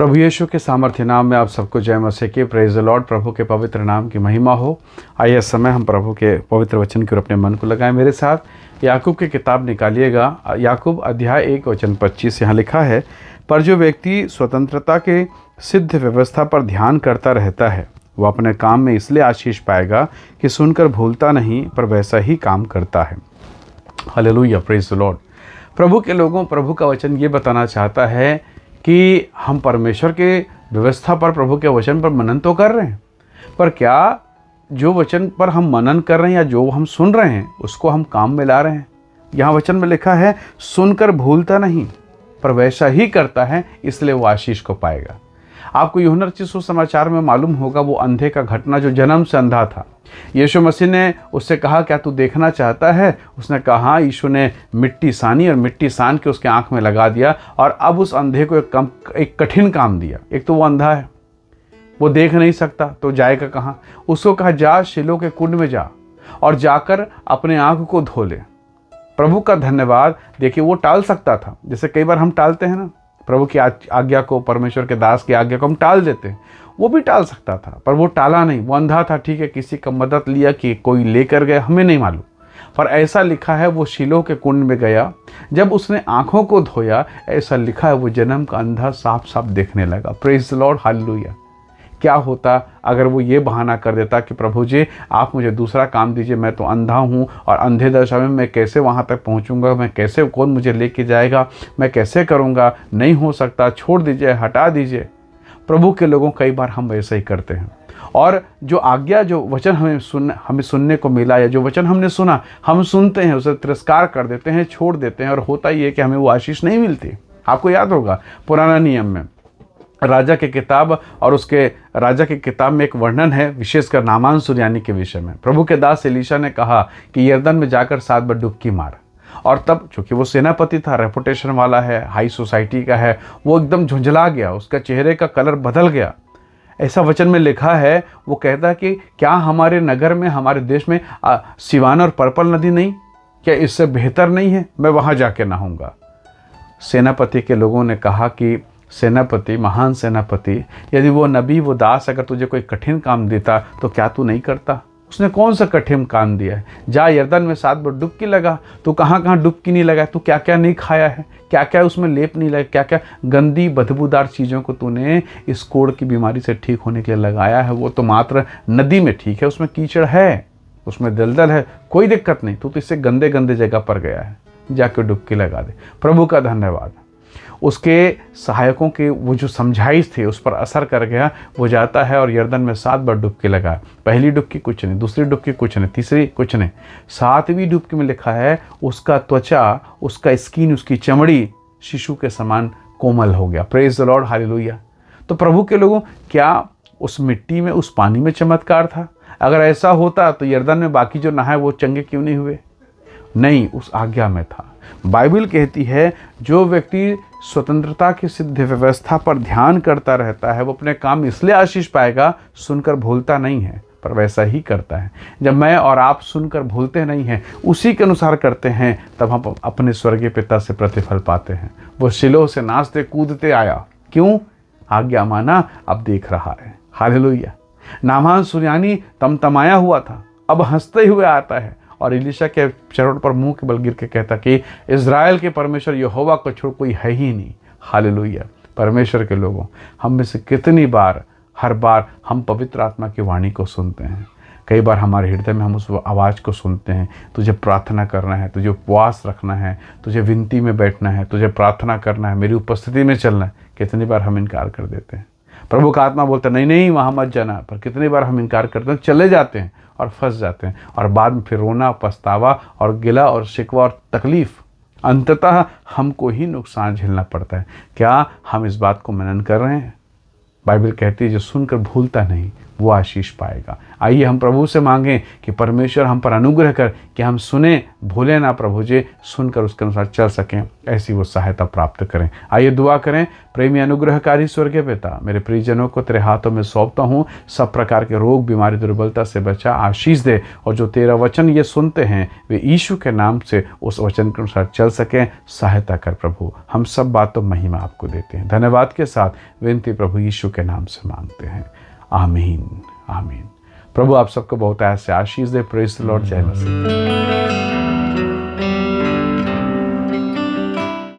प्रभु यीशु के सामर्थ्य नाम में आप सबको जय मसीह की। Praise the Lord. प्रभु के पवित्र नाम की महिमा हो। आइए इस समय हम प्रभु के पवित्र वचन की ओर अपने मन को लगाएं। मेरे साथ याकूब की किताब निकालिएगा। याकूब अध्याय 1 वचन 25 यहाँ लिखा है, पर जो व्यक्ति स्वतंत्रता के सिद्ध व्यवस्था पर ध्यान करता रहता है वह अपने काम में इसलिए आशीष पाएगा कि सुनकर भूलता नहीं पर वैसा ही काम करता है। Hallelujah, praise the Lord. प्रभु के लोगों, प्रभु का वचन ये बताना चाहता है कि हम परमेश्वर के व्यवस्था पर, प्रभु के वचन पर मनन तो कर रहे हैं, पर क्या जो वचन पर हम मनन कर रहे हैं या जो हम सुन रहे हैं उसको हम काम में ला रहे हैं। यहाँ वचन में लिखा है, सुनकर भूलता नहीं पर वैसा ही करता है, इसलिए वो आशीष को पाएगा। आपको यूहन्ना रचित सुसमाचार में मालूम होगा वो अंधे का घटना जो जन्म से अंधा था। यीशु मसीह ने उससे कहा, क्या तू देखना चाहता है? उसने कहा हाँ। यीशु ने मिट्टी सानी और मिट्टी सान के उसके आंख में लगा दिया और अब उस अंधे को एक कठिन काम दिया। एक तो वो अंधा है, वो देख नहीं सकता, तो जाएगा कहाँ? उसको कहा जा शिलो के कुंड में जा और जाकर अपने आंख को धो ले। प्रभु का धन्यवाद। देखिए, वो टाल सकता था, जैसे कई बार हम टालते हैं ना, प्रभु की आज्ञा को, परमेश्वर के दास की आज्ञा को हम टाल देते हैं। वो भी टाल सकता था पर वो टाला नहीं। वो अंधा था, ठीक है, किसी का मदद लिया कि कोई लेकर गया, हमें नहीं मालूम, पर ऐसा लिखा है वो शिलो के कुंड में गया। जब उसने आंखों को धोया, ऐसा लिखा है वो जन्म का अंधा साफ साफ देखने लगा। Praise the Lord, hallelujah. क्या होता अगर वो ये बहाना कर देता कि प्रभु जी आप मुझे दूसरा काम दीजिए, मैं तो अंधा हूँ और अंधे दशा में मैं कैसे वहाँ तक पहुँचूँगा, मैं कैसे, कौन मुझे लेके जाएगा, मैं कैसे करूँगा, नहीं हो सकता, छोड़ दीजिए, हटा दीजिए। प्रभु के लोगों, कई बार हम वैसे ही करते हैं और जो आज्ञा, जो वचन हमें सुनने को मिला या जो वचन हमने सुना, हम सुनते हैं, उसे तिरस्कार कर देते हैं, छोड़ देते हैं और होता ही है कि हमें वो आशीष नहीं मिलती। आपको याद होगा पुराना नियम में राजा की किताब और उसके राजा की किताब में एक वर्णन है विशेषकर नामान सुरयानी के विषय में। प्रभु के दास एलीशा ने कहा कि यरदन में जाकर 7 बार डुबकी मार, और तब चूंकि वो सेनापति था, रेपुटेशन वाला है, हाई सोसाइटी का है, वो एकदम झुंझला गया, उसका चेहरे का कलर बदल गया। ऐसा वचन में लिखा है, वो कहता कि क्या हमारे नगर में, हमारे देश में सिवान और पर्पल नदी नहीं? क्या इससे बेहतर नहीं है? मैं वहाँ जाके नहाऊंगा। सेनापति के लोगों ने कहा कि सेनापति, महान सेनापति, यदि वो नबी, वो दास अगर तुझे कोई कठिन काम देता तो क्या तू नहीं करता? उसने कौन सा कठिन काम दिया है? जा यरदन में 7 बार डुबकी लगा। तू कहाँ कहाँ डुबकी नहीं लगा? तू क्या क्या नहीं खाया है? क्या क्या उसमें लेप नहीं लगा? क्या क्या गंदी बदबूदार चीज़ों को तूने इस कोढ़ की बीमारी से ठीक होने के लिए लगाया है? वो तो मात्र नदी में ठीक है, उसमें कीचड़ है, उसमें दलदल है, कोई दिक्कत नहीं। तू तो इससे गंदे गंदे जगह पर गया है, जाके डुबकी लगा दे। प्रभु का धन्यवाद। उसके सहायकों के वो जो समझाइश थे उस पर असर कर गया। वो जाता है और यरदन में 7 बार डुबकी लगा। पहली डुबकी कुछ नहीं, दूसरी डुबकी कुछ नहीं, तीसरी कुछ नहीं, 7वीं डुबकी में लिखा है उसका त्वचा, उसका स्किन, उसकी चमड़ी शिशु के समान कोमल हो गया। Praise the Lord, hallelujah. तो प्रभु के लोगों, क्या उस मिट्टी में, उस पानी में चमत्कार था? अगर ऐसा होता तो यरदन में बाकी जो नहाए वो चंगे क्यों नहीं हुए? नहीं, उस आज्ञा में था। बाइबल कहती है जो व्यक्ति स्वतंत्रता की सिद्ध व्यवस्था पर ध्यान करता रहता है वो अपने काम इसलिए आशीष पाएगा, सुनकर भूलता नहीं है पर वैसा ही करता है। जब मैं और आप सुनकर भूलते नहीं हैं, उसी के अनुसार करते हैं, तब हम अपने स्वर्गीय पिता से प्रतिफल पाते हैं। वो शिलोह से नाचते कूदते आया, क्यों? आज्ञा माना, अब देख रहा है। हालेलुया। नामान सुरयानी तमतमाया हुआ था, अब हंसते हुए आता है और एलीशा के चरणों पर मुंह के बल गिर के कहता कि इज़राइल के परमेश्वर यहोवा को छोड़ कोई है ही नहीं। हालेलुया। परमेश्वर के लोगों, हम में से कितनी बार, हर बार हम पवित्र आत्मा की वाणी को सुनते हैं। कई बार हमारे हृदय में हम उस आवाज़ को सुनते हैं, तुझे प्रार्थना करना है, तुझे उपवास रखना है, तुझे विनती में बैठना है, तुझे प्रार्थना करना है, मेरी उपस्थिति में चलना है। कितनी बार हम इनकार कर देते हैं। प्रभु का आत्मा बोलता नहीं नहीं वहाँ मत जाना, पर कितनी बार हम इनकार करते हैं, चले जाते हैं और फंस जाते हैं और बाद में फिर रोना, पछतावा और गिला और शिकवा और तकलीफ़, अंततः हमको ही नुकसान झेलना पड़ता है। क्या हम इस बात को मनन कर रहे हैं? बाइबल कहती है जो सुनकर भूलता नहीं वो आशीष पाएगा। आइए हम प्रभु से मांगें कि परमेश्वर हम पर अनुग्रह कर कि हम सुने, भूलें ना प्रभु जी, सुनकर उसके अनुसार चल सकें, ऐसी वो सहायता प्राप्त करें। आइए दुआ करें। प्रेमी अनुग्रहकारी स्वर्गीय पिता, मेरे प्रियजनों को तेरे हाथों में सौंपता हूँ। सब प्रकार के रोग, बीमारी, दुर्बलता से बचा, आशीष दे। और जो तेरा वचन ये सुनते हैं वे यीशु के नाम से उस वचन के अनुसार चल सकें। सहायता कर प्रभु। हम सब बातों महिमा आपको देते हैं। धन्यवाद के साथ विनती प्रभु यीशु के नाम से मांगते हैं। आमीन, आमीन। प्रभु आप सबको बहुत ऐसे आशीष दे। Praise the Lord. जय मसीह।